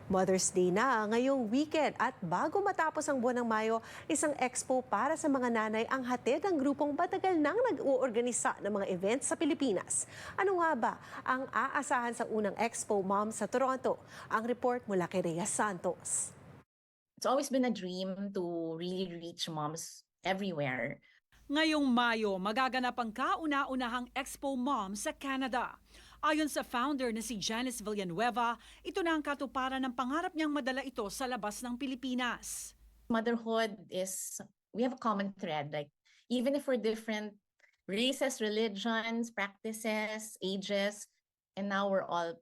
Mother's Day na ngayong weekend at bago matapos ang buwan ng Mayo, isang expo para sa mga nanay ang hatid ng grupong matagal nang nag-uorganisa ng mga events sa Pilipinas. Ano nga ba ang aasahan sa unang Expo Mom sa Toronto? Ang report mula kay Rhea Santos. It's always been a dream to really reach moms everywhere. Ngayong Mayo, magaganap ang kauna-unahang Expo Mom sa Canada. Ayon sa founder na si Janice Villanueva, ito na ang katuparan ng pangarap niyang madala ito sa labas ng Pilipinas. Motherhood we have a common thread. Like, even if we're different races, religions, practices, ages, and now we're all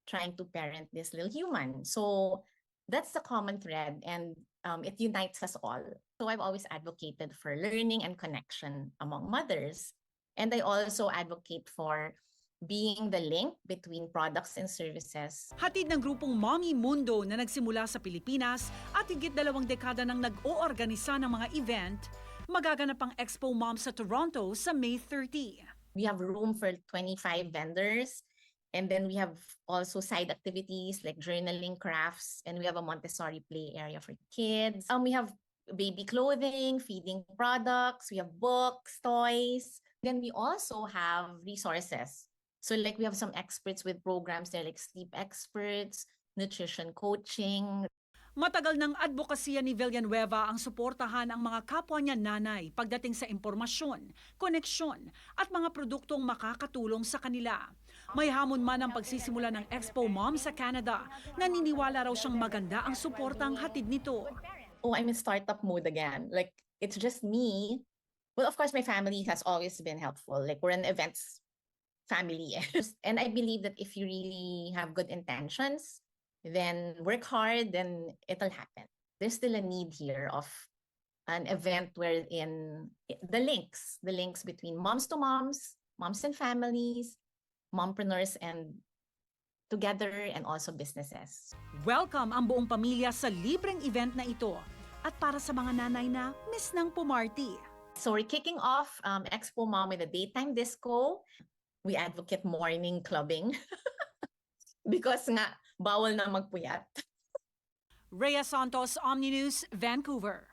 trying to parent this little human. So that's the common thread, and it unites us all. So I've always advocated for learning and connection among mothers. And I also advocate for being the link between products and services. Hatid ng grupong Mommy Mundo na nagsimula sa Pilipinas at higit 2 dekada nang nag-oorganisa ng mga event, magaganap ang Expo Mom sa Toronto sa May 30. We have room for 25 vendors. And then we have also side activities like journaling, crafts, and we have a Montessori play area for kids. We have baby clothing, feeding products, we have books, toys. Then we also have resources. So like we have some experts with programs there like sleep experts, nutrition coaching. Matagal ng advokasya ni Villanueva ang suportahan ang mga kapwa niya nanay pagdating sa impormasyon, koneksyon at mga produktong makakatulong sa kanila. May hamon man ang pagsisimula ng Expo Mom sa Canada, naniniwala raw siyang maganda ang suportang hatid nito. Oh, I'm in startup mode again. Like, it's just me. Well, of course, my family has always been helpful. Like, we're an events family. And I believe that if you really have good intentions, then work hard, then it'll happen. There's still a need here of an event wherein the links between moms to moms, moms and families, mompreneurs and together, and also businesses. Welcome ang buong pamilya sa libreng event na ito. At para sa mga nanay na miss ng pumarty. So we're kicking off Expo Mom with a daytime disco. We advocate morning clubbing because nga bawal na magpuyat. Rhea Santos, Omni News, Vancouver.